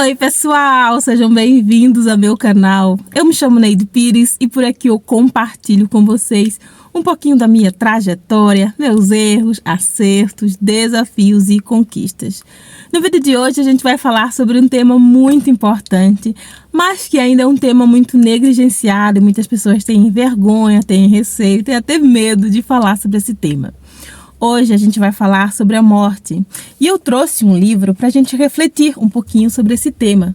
Oi pessoal, sejam bem-vindos ao meu canal. Eu me chamo Neide Pires e por aqui eu compartilho com vocês um pouquinho da minha trajetória, meus erros, acertos, desafios e conquistas. No vídeo de hoje a gente vai falar sobre um tema muito importante, mas que ainda é um tema muito negligenciado. Muitas pessoas têm vergonha, têm receio, têm até medo de falar sobre esse tema. Hoje a gente vai falar sobre a morte e eu trouxe um livro para a gente refletir um pouquinho sobre esse tema.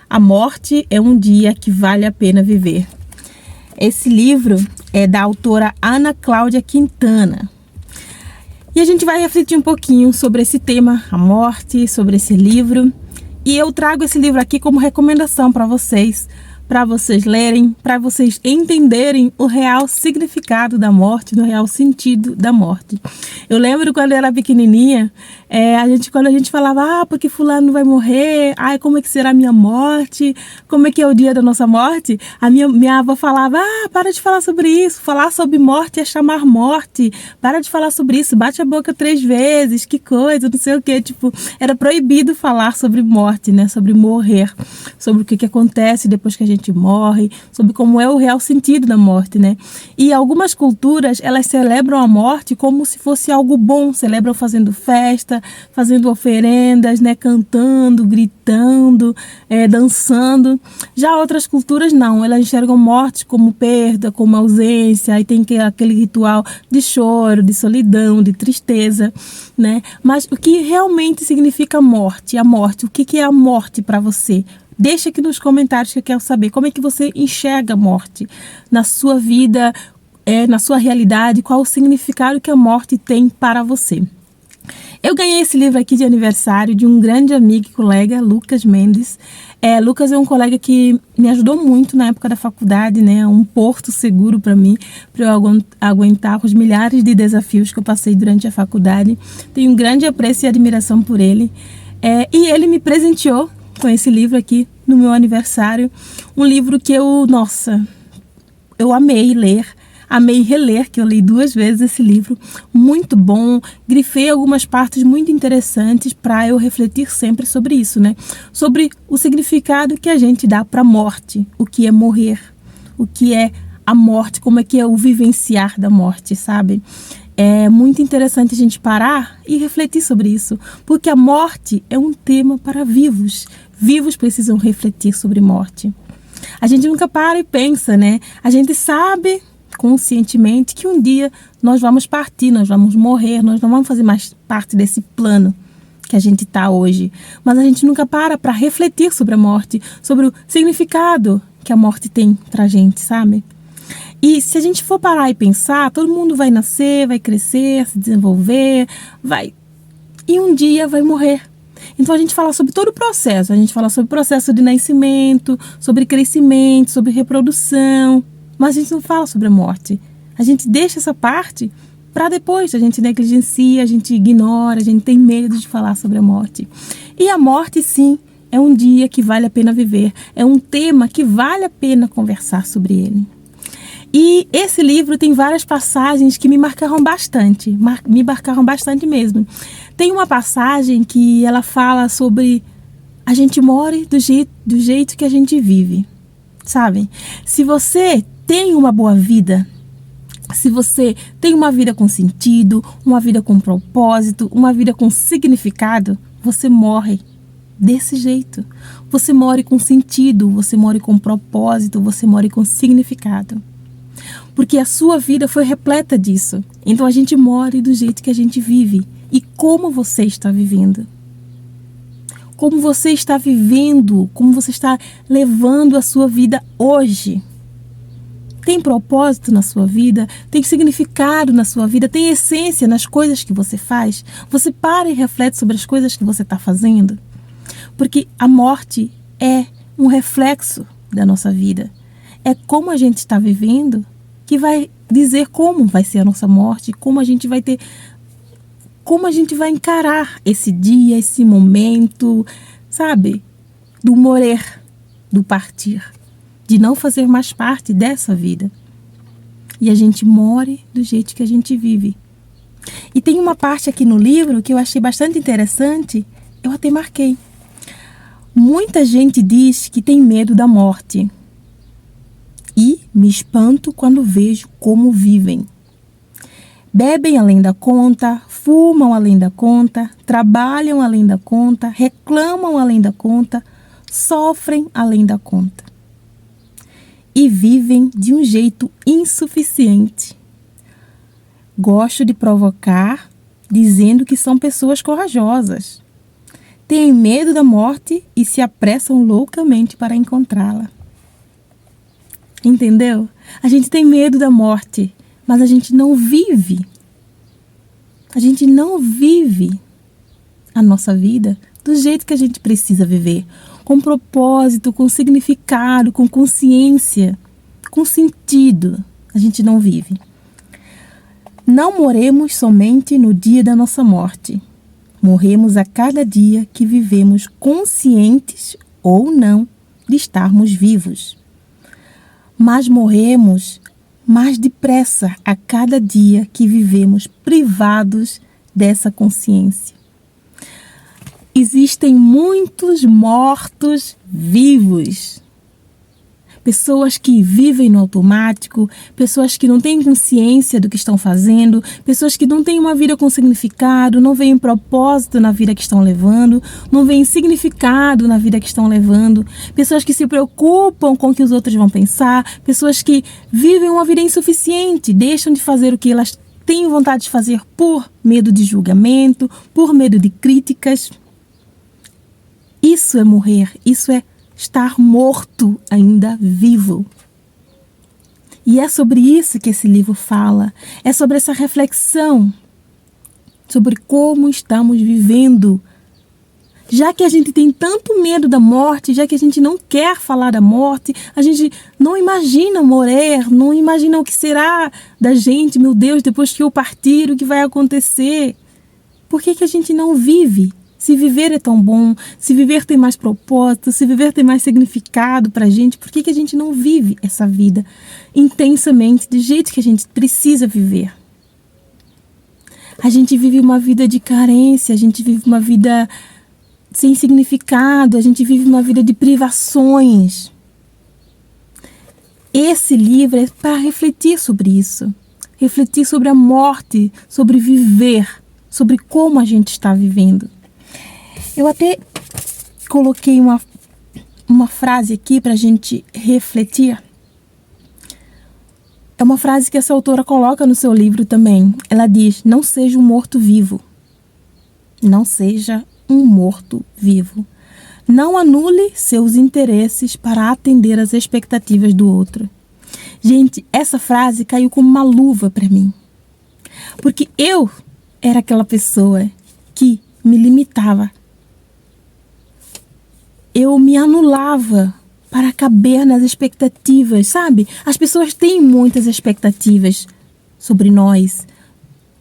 A morte é um dia que vale a pena viver. Esse livro é da autora Ana Cláudia Quintana. E a gente vai refletir um pouquinho sobre esse tema, a morte, sobre esse livro. E eu trago esse livro aqui como recomendação para vocês lerem, para vocês entenderem o real significado da morte, no real sentido da morte. Eu lembro quando eu era pequenininha, quando a gente falava, porque fulano vai morrer, como é que será a minha morte, como é que é o dia da nossa morte, a minha avó falava, para de falar sobre isso, falar sobre morte é chamar morte, para de falar sobre isso, bate a boca 3 vezes, que coisa, não sei o que, era proibido falar sobre morte, né, sobre morrer, sobre o que acontece depois que a gente morre, sobre como é o real sentido da morte, né? E algumas culturas, elas celebram a morte como se fosse algo bom, celebram fazendo festa, fazendo oferendas, né? Cantando, gritando, dançando. Já outras culturas não, elas enxergam morte como perda, como ausência, aí tem aquele ritual de choro, de solidão, de tristeza, né? Mas o que realmente significa morte? A morte, o que é a morte para você? Deixa aqui nos comentários que eu quero saber como é que você enxerga a morte na sua vida, na sua realidade, qual o significado que a morte tem para você. Eu ganhei esse livro aqui de aniversário de um grande amigo e colega, Lucas Mendes. Lucas é um colega que me ajudou muito na época da faculdade, né? Um porto seguro para mim, para eu aguentar os milhares de desafios que eu passei durante a faculdade. Tenho um grande apreço e admiração por ele. E ele me presenteou com esse livro aqui no meu aniversário, um livro que eu amei ler, amei reler, que eu li 2 vezes esse livro, muito bom, grifei algumas partes muito interessantes para eu refletir sempre sobre isso, né? Sobre o significado que a gente dá para a morte, o que é morrer, o que é a morte, como é que é o vivenciar da morte, sabe? É muito interessante a gente parar e refletir sobre isso, porque a morte é um tema para vivos. Vivos precisam refletir sobre morte. A gente nunca para e pensa, né? A gente sabe conscientemente que um dia nós vamos partir, nós vamos morrer, nós não vamos fazer mais parte desse plano que a gente está hoje. Mas a gente nunca para refletir sobre a morte, sobre o significado que a morte tem para a gente, sabe? E se a gente for parar e pensar, todo mundo vai nascer, vai crescer, se desenvolver, e um dia vai morrer. Então a gente fala sobre todo o processo, a gente fala sobre o processo de nascimento, sobre crescimento, sobre reprodução, mas a gente não fala sobre a morte. A gente deixa essa parte para depois, a gente negligencia, a gente ignora, a gente tem medo de falar sobre a morte. E a morte, sim, é um dia que vale a pena viver, é um tema que vale a pena conversar sobre ele. E esse livro tem várias passagens que me marcaram bastante mesmo. Tem uma passagem que ela fala sobre a gente morre do jeito que a gente vive, sabe? Se você tem uma boa vida, se você tem uma vida com sentido, uma vida com propósito, uma vida com significado, você morre desse jeito. Você morre com sentido, você morre com propósito, você morre com significado. Porque a sua vida foi repleta disso. Então a gente morre do jeito que a gente vive. E como você está vivendo? Como você está vivendo? Como você está levando a sua vida hoje? Tem propósito na sua vida? Tem significado na sua vida? Tem essência nas coisas que você faz? Você para e reflete sobre as coisas que você está fazendo? Porque a morte é um reflexo da nossa vida. É como a gente está vivendo que vai dizer como vai ser a nossa morte, como a gente vai encarar esse dia, esse momento, sabe? Do morrer, do partir, de não fazer mais parte dessa vida. E a gente morre do jeito que a gente vive. E tem uma parte aqui no livro que eu achei bastante interessante, eu até marquei. Muita gente diz que tem medo da morte. E me espanto quando vejo como vivem. Bebem além da conta, fumam além da conta, trabalham além da conta, reclamam além da conta, sofrem além da conta. E vivem de um jeito insuficiente. Gosto de provocar, dizendo que são pessoas corajosas. Têm medo da morte e se apressam loucamente para encontrá-la. Entendeu? A gente tem medo da morte, mas a gente não vive. A gente não vive a nossa vida do jeito que a gente precisa viver. Com propósito, com significado, com consciência, com sentido. A gente não vive. Não morremos somente no dia da nossa morte. Morremos a cada dia que vivemos conscientes ou não de estarmos vivos. Mas morremos mais depressa a cada dia que vivemos privados dessa consciência. Existem muitos mortos vivos. Pessoas que vivem no automático, pessoas que não têm consciência do que estão fazendo, pessoas que não têm uma vida com significado, não veem propósito na vida que estão levando, não veem significado na vida que estão levando, pessoas que se preocupam com o que os outros vão pensar, pessoas que vivem uma vida insuficiente, deixam de fazer o que elas têm vontade de fazer por medo de julgamento, por medo de críticas. Isso é morrer, isso é estar morto ainda vivo. E é sobre isso que esse livro fala. É sobre essa reflexão, sobre como estamos vivendo. Já que a gente tem tanto medo da morte, já que a gente não quer falar da morte, a gente não imagina morrer, não imagina o que será da gente, meu Deus, depois que eu partir, o que vai acontecer. Por que a gente não vive? Se viver é tão bom, se viver tem mais propósito, se viver tem mais significado pra gente, por que a gente não vive essa vida intensamente, do jeito que a gente precisa viver? A gente vive uma vida de carência, a gente vive uma vida sem significado, a gente vive uma vida de privações. Esse livro é para refletir sobre isso, refletir sobre a morte, sobre viver, sobre como a gente está vivendo. Eu até coloquei uma frase aqui para a gente refletir. É uma frase que essa autora coloca no seu livro também. Ela diz: não seja um morto-vivo. Não seja um morto-vivo. Não anule seus interesses para atender às expectativas do outro. Gente, essa frase caiu como uma luva para mim. Porque eu era aquela pessoa que me limitava. Eu me anulava para caber nas expectativas, sabe? As pessoas têm muitas expectativas sobre nós.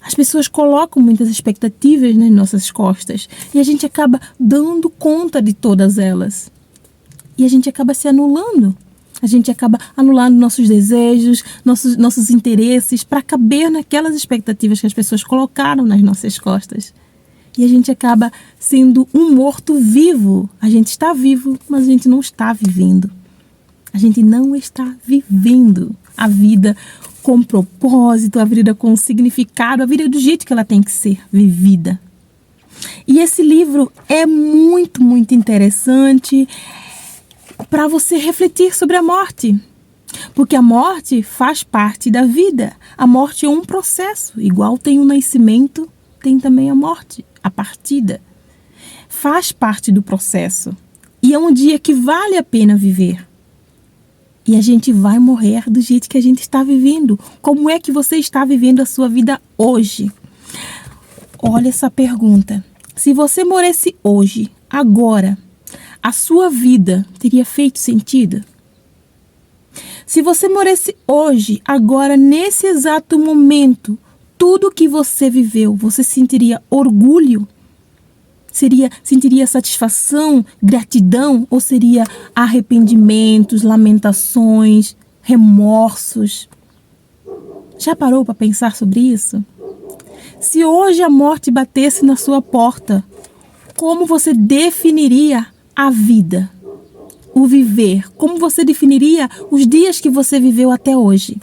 As pessoas colocam muitas expectativas nas nossas costas e a gente acaba dando conta de todas elas. E a gente acaba se anulando. A gente acaba anulando nossos desejos, nossos interesses para caber naquelas expectativas que as pessoas colocaram nas nossas costas. E a gente acaba sendo um morto-vivo. A gente está vivo, mas a gente não está vivendo. A gente não está vivendo a vida com propósito, a vida com significado, a vida do jeito que ela tem que ser vivida. E esse livro é muito, muito interessante para você refletir sobre a morte. Porque a morte faz parte da vida. A morte é um processo. Igual tem o nascimento, tem também a morte. A partida faz parte do processo e é um dia que vale a pena viver. E a gente vai morrer do jeito que a gente está vivendo. Como é que você está vivendo a sua vida hoje? Olha essa pergunta. Se você morresse hoje, agora, a sua vida teria feito sentido? Se você morresse hoje, agora, nesse exato momento, tudo que você viveu, você sentiria orgulho? Sentiria satisfação, gratidão? Ou seria arrependimentos, lamentações, remorsos? Já parou para pensar sobre isso? Se hoje a morte batesse na sua porta, como você definiria a vida, o viver, como você definiria os dias que você viveu até hoje?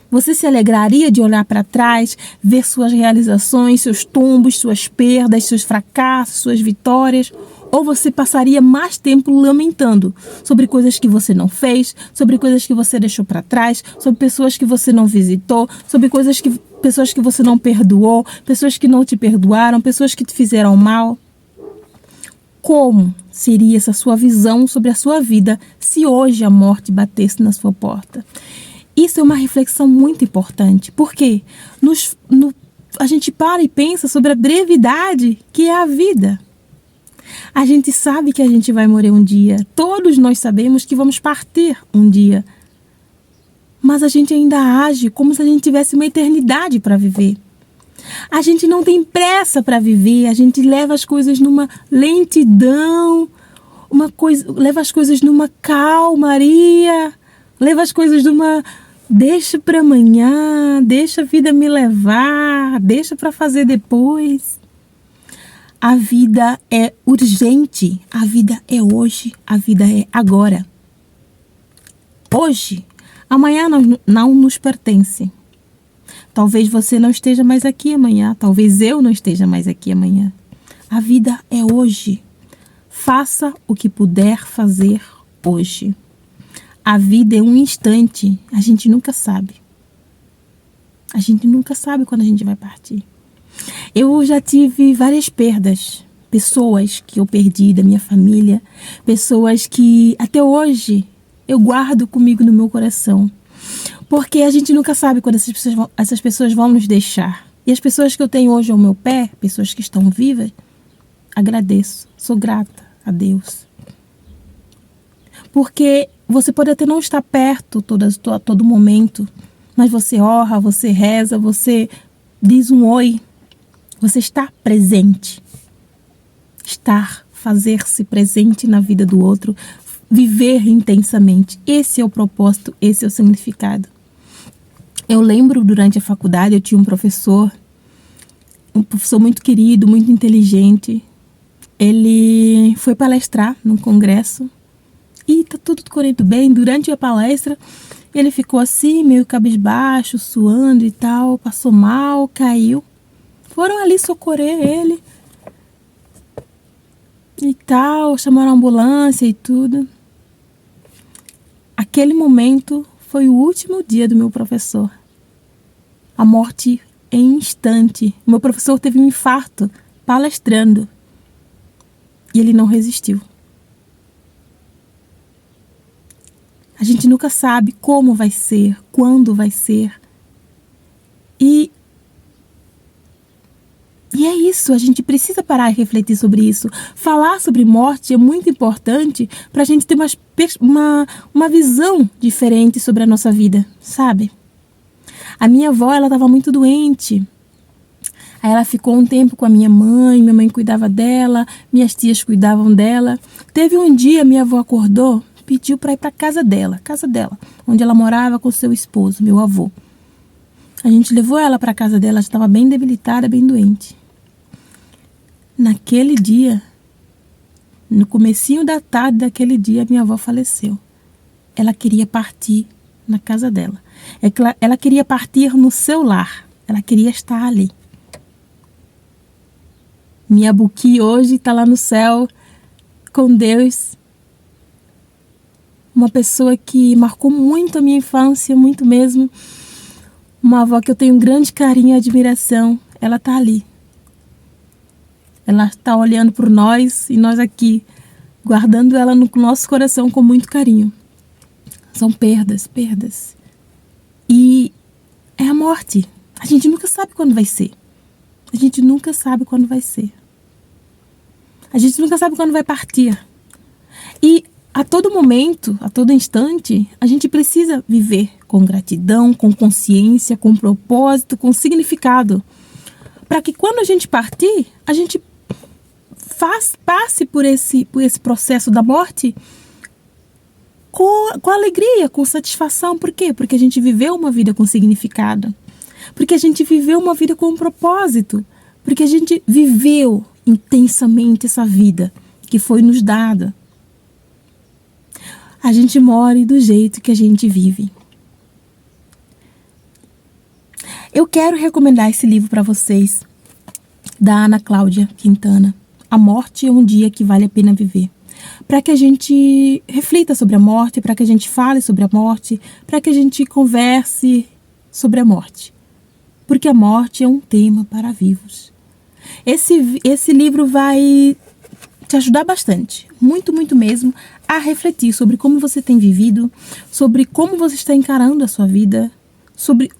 Você se alegraria de olhar para trás, ver suas realizações, seus tombos, suas perdas, seus fracassos, suas vitórias? Ou você passaria mais tempo lamentando sobre coisas que você não fez, sobre coisas que você deixou para trás, sobre pessoas que você não visitou, sobre pessoas que você não perdoou, pessoas que não te perdoaram, pessoas que te fizeram mal? Como seria essa sua visão sobre a sua vida se hoje a morte batesse na sua porta? Isso é uma reflexão muito importante, porque a gente para e pensa sobre a brevidade que é a vida. A gente sabe que a gente vai morrer um dia, todos nós sabemos que vamos partir um dia, mas a gente ainda age como se a gente tivesse uma eternidade para viver. A gente não tem pressa para viver, a gente leva as coisas numa lentidão, leva as coisas numa calmaria, leva as coisas numa deixa para amanhã, deixa a vida me levar, deixa para fazer depois. A vida é urgente, a vida é hoje, a vida é agora. Hoje, amanhã não nos pertence. Talvez você não esteja mais aqui amanhã, talvez eu não esteja mais aqui amanhã. A vida é hoje. Faça o que puder fazer hoje. A vida é um instante, a gente nunca sabe. A gente nunca sabe quando a gente vai partir. Eu já tive várias perdas, pessoas que eu perdi da minha família, pessoas que até hoje eu guardo comigo no meu coração. Porque a gente nunca sabe quando essas pessoas vão nos deixar. E as pessoas que eu tenho hoje ao meu pé, pessoas que estão vivas, agradeço, sou grata a Deus. Porque você pode até não estar perto a todo momento, mas você ora, você reza, você diz um oi, você está presente. Fazer-se presente na vida do outro, viver intensamente. Esse é o propósito, esse é o significado. Eu lembro, durante a faculdade, eu tinha um professor muito querido, muito inteligente. Ele foi palestrar num congresso e tá tudo correndo bem. Durante a palestra, ele ficou assim, meio cabisbaixo, suando e tal, passou mal, caiu. Foram ali socorrer ele e tal, chamaram a ambulância e tudo. Aquele momento foi o último dia do meu professor. A morte em instante. O meu professor teve um infarto palestrando e ele não resistiu. A gente nunca sabe como vai ser, quando vai ser. E é isso, a gente precisa parar e refletir sobre isso. Falar sobre morte é muito importante para a gente ter uma visão diferente sobre a nossa vida, sabe? A minha avó, ela estava muito doente. Aí ela ficou um tempo com a minha mãe cuidava dela, minhas tias cuidavam dela. Teve um dia, minha avó acordou, pediu para ir para casa dela, onde ela morava com seu esposo, meu avô. A gente levou ela para casa dela, ela estava bem debilitada, bem doente. Naquele dia, no comecinho da tarde daquele dia, minha avó faleceu. Ela queria partir na casa dela. Ela queria partir no seu lar. Ela queria estar ali. Minha Buki hoje está lá no céu com Deus. Uma pessoa que marcou muito a minha infância, muito mesmo. Uma avó que eu tenho um grande carinho e admiração. Ela está ali. Ela está olhando por nós e nós aqui, guardando ela no nosso coração com muito carinho. São perdas. E é a morte. A gente nunca sabe quando vai ser. A gente nunca sabe quando vai ser. A gente nunca sabe quando vai partir. E a todo momento, a todo instante, a gente precisa viver com gratidão, com consciência, com propósito, com significado. Para que quando a gente partir, a gente passe por esse processo da morte com alegria, com satisfação. Por quê? Porque a gente viveu uma vida com significado. Porque a gente viveu uma vida com um propósito. Porque a gente viveu intensamente essa vida que foi nos dada. A gente morre do jeito que a gente vive. Eu quero recomendar esse livro para vocês, da Ana Cláudia Quintana. A Morte é um Dia que Vale a Pena Viver. Para que a gente reflita sobre a morte, para que a gente fale sobre a morte, para que a gente converse sobre a morte. Porque a morte é um tema para vivos. Esse livro vai te ajudar bastante, muito, muito mesmo, a refletir sobre como você tem vivido, sobre como você está encarando a sua vida, sobre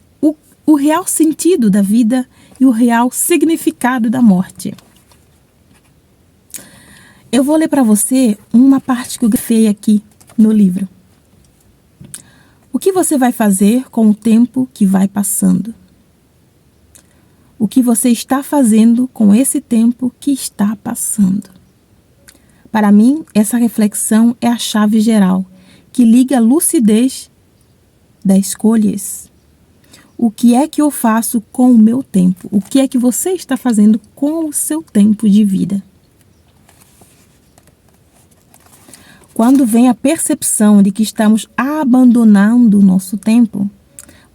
o real sentido da vida e o real significado da morte. Eu vou ler para você uma parte que eu grifei aqui no livro. O que você vai fazer com o tempo que vai passando? O que você está fazendo com esse tempo que está passando? Para mim, essa reflexão é a chave geral, que liga a lucidez das escolhas. O que é que eu faço com o meu tempo? O que é que você está fazendo com o seu tempo de vida? Quando vem a percepção de que estamos abandonando o nosso tempo,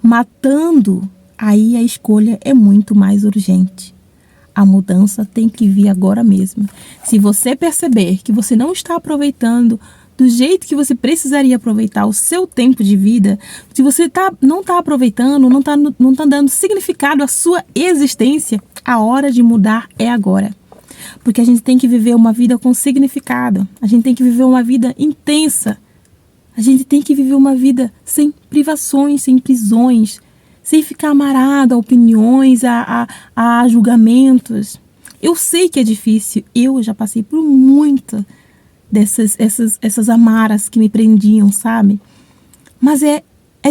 matando, aí a escolha é muito mais urgente. A mudança tem que vir agora mesmo. Se você perceber que você não está aproveitando do jeito que você precisaria aproveitar o seu tempo de vida, se você não está aproveitando, não tá dando significado à sua existência, a hora de mudar é agora. Porque a gente tem que viver uma vida com significado. A gente tem que viver uma vida intensa. A gente tem que viver uma vida sem privações, sem prisões, sem ficar amarrado a opiniões, a julgamentos. Eu sei que é difícil. Eu já passei por muita essas amarras que me prendiam, sabe? Mas é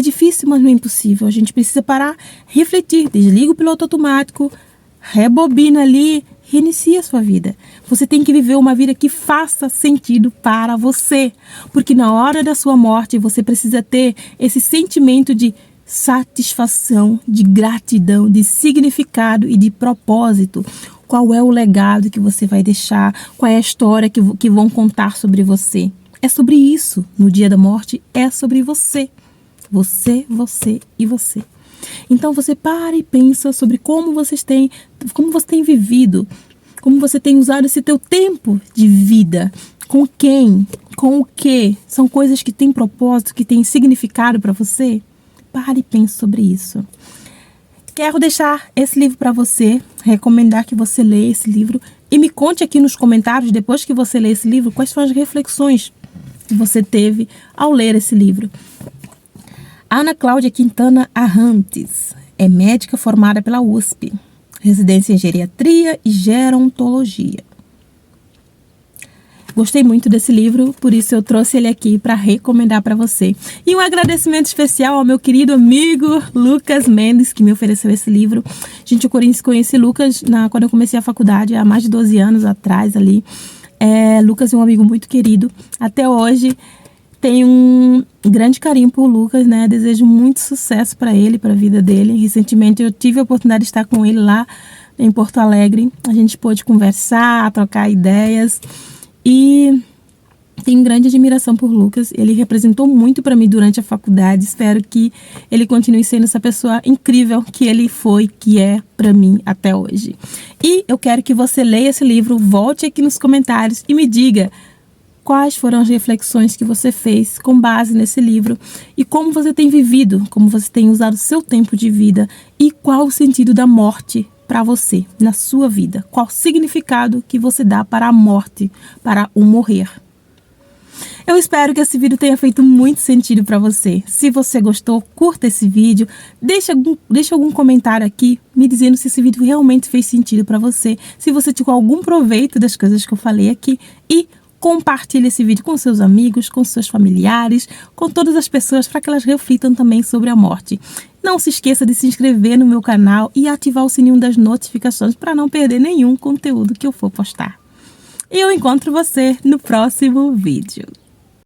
difícil, mas não é impossível. A gente precisa parar, refletir, desliga o piloto automático, rebobina ali, reinicia a sua vida. Você tem que viver uma vida que faça sentido para você. Porque na hora da sua morte, você precisa ter esse sentimento de satisfação, de gratidão, de significado e de propósito. Qual é o legado que você vai deixar? Qual é a história que vão contar sobre você? É sobre isso. No dia da morte, é sobre você. Você, você e você. Então você para e pensa sobre como você tem vivido, como você tem usado esse teu tempo de vida, com quem, com o que, são coisas que têm propósito, que têm significado para você. Pare e pense sobre isso. Quero deixar esse livro para você, recomendar que você leia esse livro e me conte aqui nos comentários, depois que você ler esse livro, quais foram as reflexões que você teve ao ler esse livro. Ana Cláudia Quintana Arrantes é médica formada pela USP, residência em geriatria e gerontologia. Gostei muito desse livro, por isso eu trouxe ele aqui para recomendar para você. E um agradecimento especial ao meu querido amigo Lucas Mendes, que me ofereceu esse livro. Gente, eu conheci Lucas quando eu comecei a faculdade, há mais de 12 anos atrás ali. Lucas é um amigo muito querido. Até hoje tenho um grande carinho por Lucas, né? Desejo muito sucesso para ele, para a vida dele. Recentemente eu tive a oportunidade de estar com ele lá em Porto Alegre. A gente pôde conversar, trocar ideias. E tenho grande admiração por Lucas. Ele representou muito para mim durante a faculdade. Espero que ele continue sendo essa pessoa incrível que ele foi, que é para mim até hoje. E eu quero que você leia esse livro, volte aqui nos comentários e me diga quais foram as reflexões que você fez com base nesse livro e como você tem vivido, como você tem usado o seu tempo de vida e qual o sentido da morte para você, na sua vida. Qual o significado que você dá para a morte, para o morrer. Eu espero que esse vídeo tenha feito muito sentido para você. Se você gostou, curta esse vídeo, deixa algum comentário aqui me dizendo se esse vídeo realmente fez sentido para você, se você tirou algum proveito das coisas que eu falei aqui e compartilhe esse vídeo com seus amigos, com seus familiares, com todas as pessoas para que elas reflitam também sobre a morte. Não se esqueça de se inscrever no meu canal e ativar o sininho das notificações para não perder nenhum conteúdo que eu for postar. E eu encontro você no próximo vídeo.